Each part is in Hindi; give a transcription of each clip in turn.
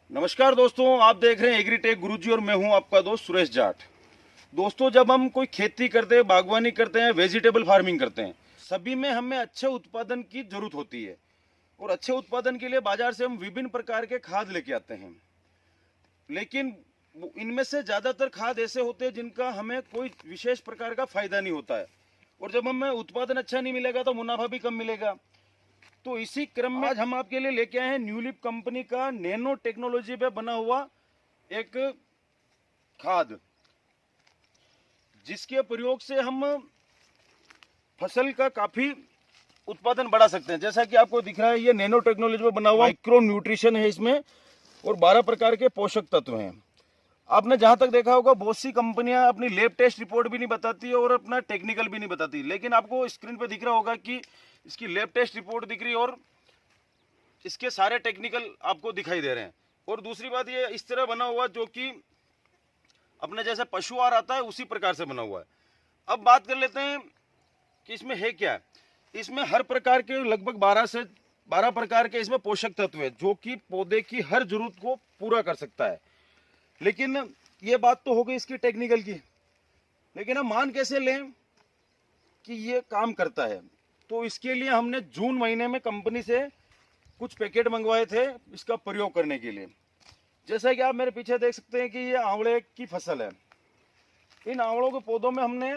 नमस्कार दोस्तों, आप देख रहे हैं एग्रीटेक गुरुजी और मैं हूं आपका दोस्त सुरेश जाट। दोस्तों, जब हम कोई खेती करते हैं, बागवानी करते हैं, वेजिटेबल फार्मिंग करते हैं, सभी में हमें अच्छे उत्पादन की जरूरत होती है। और अच्छे उत्पादन के लिए बाजार से हम विभिन्न प्रकार के खाद लेके आते हैं, लेकिन इनमें से ज़्यादातर खाद ऐसे होते हैं जिनका हमें कोई विशेष प्रकार का फायदा नहीं होता है। और जब हमें उत्पादन अच्छा नहीं मिलेगा तो मुनाफा भी कम मिलेगा। तो इसी क्रम में आज हम आपके लिए लेके आए हैं न्यूलिप कंपनी का नैनो टेक्नोलॉजी पे बना हुआ एक खाद, जिसके प्रयोग से हम फसल का काफी उत्पादन बढ़ा सकते हैं। जैसा कि आपको दिख रहा है, ये नैनो टेक्नोलॉजी पे बना हुआ माइक्रो न्यूट्रिशन है इसमें, और 12 प्रकार के पोषक तत्व हैं। आपने जहां तक देखा होगा, बहुत सी कंपनियां अपनी लैब टेस्ट रिपोर्ट भी नहीं बताती और अपना टेक्निकल भी नहीं बताती, लेकिन आपको स्क्रीन पे दिख रहा होगा कि इसकी लैब टेस्ट रिपोर्ट दिख रही है और इसके सारे टेक्निकल आपको दिखाई दे रहे हैं। और दूसरी बात, ये इस तरह बना हुआ जो कि अपने जैसे पशु आहार आता है उसी प्रकार से बना हुआ है। अब बात कर लेते हैं कि इसमें है क्या। इसमें हर प्रकार के लगभग 12 से 12 प्रकार के इसमें पोषक तत्व है, जो कि पौधे की हर जरूरत को पूरा कर सकता है। लेकिन ये बात तो हो गई इसकी टेक्निकल की, लेकिन हम मान कैसे लें कि ये काम करता है। तो इसके लिए हमने जून महीने में कंपनी से कुछ पैकेट मंगवाए थे इसका प्रयोग करने के लिए। जैसा कि आप मेरे पीछे देख सकते हैं कि ये आंवले की फसल है। इन आंवलों के पौधों में हमने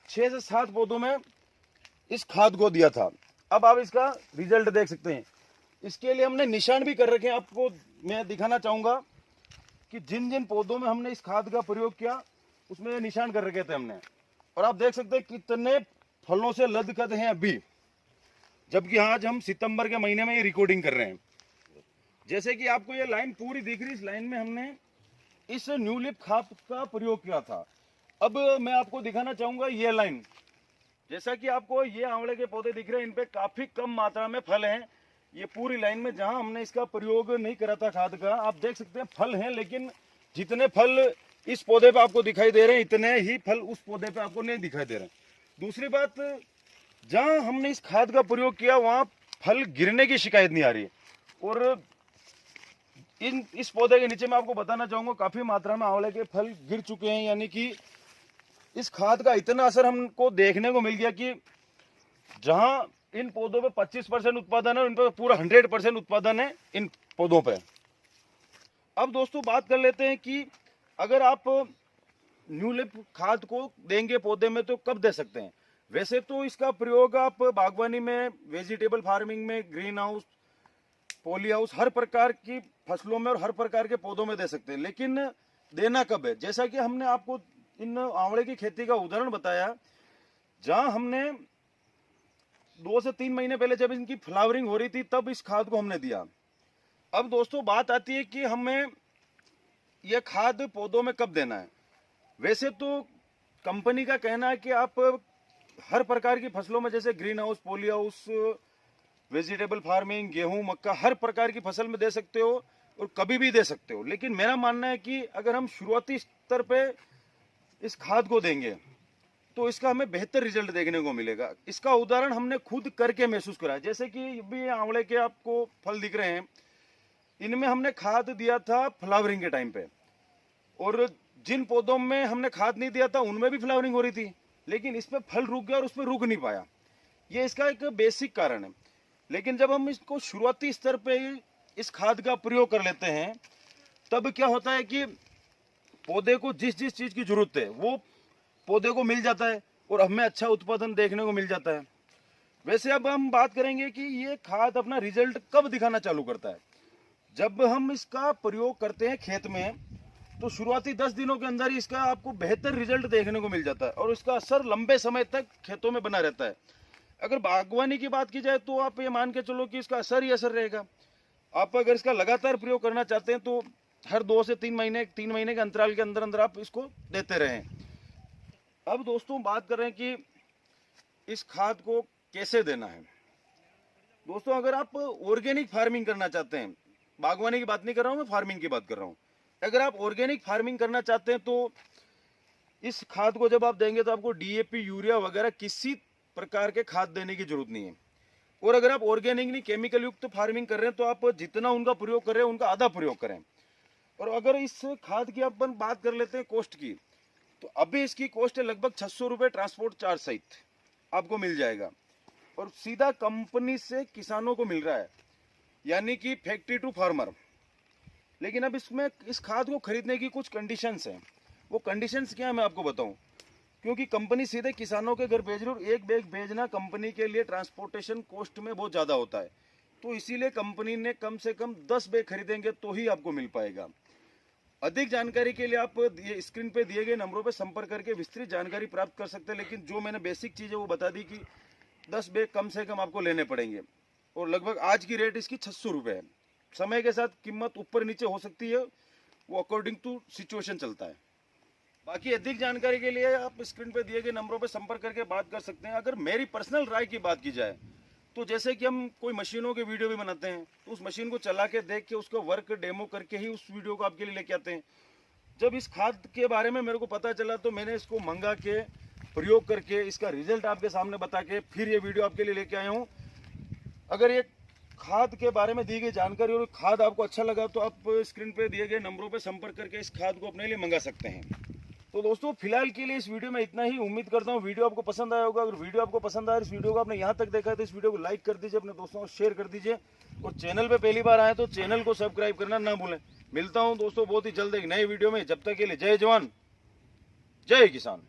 6 से 7 पौधों में इस खाद को दिया था। अब आप इसका रिजल्ट देख सकते हैं। इसके लिए हमने निशान भी कर रखे हैं, आपको मैं दिखाना चाहूँगा कि जिन जिन पौधों में हमने इस खाद का प्रयोग किया उसमें निशान कर रखे थे हमने। और आप देख सकते हैं कितने फलों से लदकद हैं अभी, जबकि आज हम सितंबर के महीने में ये रिकॉर्डिंग कर रहे हैं। जैसे कि आपको ये लाइन पूरी दिख रही, इस लाइन में हमने इस न्यूलिप खाद का प्रयोग किया था। अब मैं आपको दिखाना चाहूंगा ये लाइन। जैसा कि आपको ये आंवले के पौधे दिख रहे हैं, इन पे काफी कम मात्रा में फल हैं। ये पूरी लाइन में जहां हमने इसका प्रयोग नहीं करा था खाद का, आप देख सकते हैं फल हैं, लेकिन जितने फल इस पौधे पे आपको दिखाई दे रहे हैं इतने ही फल उस पौधे पे आपको नहीं दिखाई दे रहे हैं। दूसरी बात, जहां हमने इस खाद का प्रयोग किया वहां फल गिरने की शिकायत नहीं आ रही है। और इस पौधे के नीचे मैं आपको बताना चाहूंगा काफी मात्रा में आंवले के फल गिर चुके हैं, यानी कि इस खाद का इतना असर हमको देखने को मिल गया कि जहां इन पौधों पे 25% उत्पादन है, उन पे पूरा 100% उत्पादन है इन पौधों पे। अब दोस्तों बात कर लेते हैं कि अगर आप न्यूलिप खाद को देंगे पौधे में तो कब दे सकते हैं। वैसे तो इसका प्रयोग आप बागवानी में, वेजिटेबल फार्मिंग में, ग्रीन हाउस, पॉली हाउस, हर प्रकार की फसलों में और हर प्रकार के पौधों में दे सकते हैं। लेकिन देना कब है, जैसा कि हमने आपको इन आंवले की खेती का उदाहरण बताया, जहां हमने 2 से 3 महीने पहले जब इनकी फ्लावरिंग हो रही थी तब इस खाद को हमने दिया। अब दोस्तों बात आती है कि हमें यह खाद पौधों में कब देना है। वैसे तो कंपनी का कहना है कि आप हर प्रकार की फसलों में, जैसे green house, poly house, vegetable farming, गेहूं, मक्का, हर प्रकार की फसल में दे सकते हो और कभी भी दे सकते हो। लेकिन मेरा मानना है कि अगर हम शुरुआती स्तर पे इस खाद को देंगे तो इसका हमें बेहतर रिजल्ट देखने को मिलेगा। इसका उदाहरण हमने खुद करके महसूस करा है। जैसे कि भी आंवले के आपको फल दिख रहे हैं, इनमें हमने खाद दिया था फ्लावरिंग के टाइम पे, और जिन पौधों में हमने खाद नहीं दिया था उनमें भी फ्लावरिंग हो रही थी, लेकिन इस पे फल रुक गया और उस पर रुक नहीं पाया। ये इसका एक बेसिक कारण है। लेकिन जब हम इसको शुरुआती स्तर पे इस खाद का प्रयोग कर लेते हैं, तब क्या होता है कि पौधे को जिस जिस चीज की जरूरत है वो पौधे को मिल जाता है और हमें अच्छा उत्पादन देखने को मिल जाता है। वैसे अब हम बात करेंगे कि ये खाद अपना रिजल्ट कब दिखाना चालू करता है। जब हम इसका प्रयोग करते हैं खेत में, तो शुरुआती 10 दिनों के अंदर ही इसका आपको बेहतर रिजल्ट देखने को मिल जाता है और इसका असर लंबे समय तक खेतों में बना रहता है। अगर बागवानी की बात की जाए तो आप ये मान के चलो कि इसका असर ही असर रहेगा। आप अगर इसका लगातार प्रयोग करना चाहते हैं तो हर 2 से 3 महीने के अंतराल के अंदर अंदर आप इसको देते रहें। अब दोस्तों बात कर रहे हैं कि इस खाद को कैसे देना है। दोस्तों, अगर आप ऑर्गेनिक फार्मिंग करना चाहते हैं, बागवानी की बात नहीं कर रहा हूं मैं, फार्मिंग की बात कर रहा हूं। अगर आप ऑर्गेनिक फार्मिंग करना चाहते हैं तो इस खाद को जब आप देंगे तो आपको डीएपी, यूरिया वगैरह किसी प्रकार के खाद देने की जरूरत नहीं है। और अगर आप ऑर्गेनिक नहीं केमिकल युक्त फार्मिंग कर रहे हैं तो आप जितना उनका प्रयोग कर रहे हैं उनका आधा प्रयोग करें। और अगर इस खाद की अपन बात कर लेते हैं कॉस्ट की, तो अभी इसकी कॉस्ट है लगभग 600 रुपये ट्रांसपोर्ट चार्ज सहित आपको मिल जाएगा, और सीधा कंपनी से किसानों को मिल रहा है, यानी कि फैक्ट्री टू फार्मर। लेकिन अब इसमें इस खाद को खरीदने की कुछ कंडीशंस हैं। वो कंडीशंस क्या है मैं आपको बताऊं, क्योंकि कंपनी सीधे किसानों के घर भेज रही है और एक बैग भेजना कंपनी के लिए ट्रांसपोर्टेशन कॉस्ट में बहुत ज़्यादा होता है, तो इसीलिए कंपनी ने कम से कम 10 बैग खरीदेंगे तो ही आपको मिल पाएगा। अधिक जानकारी के लिए आप स्क्रीन पे दिए गए नंबरों पे संपर्क करके विस्तृत जानकारी प्राप्त कर सकते हैं। लेकिन जो मैंने बेसिक चीज़ें वो बता दी कि 10 बैग कम से कम आपको लेने पड़ेंगे, और लगभग आज की रेट इसकी 600 रुपये है। समय के साथ कीमत ऊपर नीचे हो सकती है, वो अकॉर्डिंग टू सिचुएशन चलता है। बाकी अधिक जानकारी के लिए आप स्क्रीन पे दिए गए नंबरों पे संपर्क करके बात कर सकते हैं। अगर मेरी पर्सनल राय की बात की जाए तो जैसे कि हम कोई मशीनों के वीडियो भी बनाते हैं, तो उस मशीन को चला के देख के उसका वर्क डेमो करके ही उस वीडियो को आपके लिए लेके आते हैं। जब इस खाद के बारे में मेरे को पता चला तो मैंने इसको मंगा के प्रयोग करके इसका रिजल्ट आपके सामने बता के फिर ये वीडियो आपके लिए लेके आया हूँ। अगर ये खाद के बारे में दी गई जानकारी और खाद आपको अच्छा लगा तो आप स्क्रीन पे दिए गए नंबरों पे संपर्क करके इस खाद को अपने लिए मंगा सकते हैं। तो दोस्तों फिलहाल के लिए इस वीडियो में इतना ही। उम्मीद करता हूँ वीडियो आपको पसंद आया होगा। अगर वीडियो आपको पसंद आया, इस वीडियो को आपने यहाँ तक देखा है तो इस वीडियो को लाइक कर दीजिए, अपने दोस्तों को शेयर कर दीजिए, और चैनल पे पहली बार आए तो चैनल को सब्सक्राइब करना ना भूलें। मिलता हूँ दोस्तों बहुत ही जल्द एक नए वीडियो में। जब तक के लिए जय जवान जय किसान।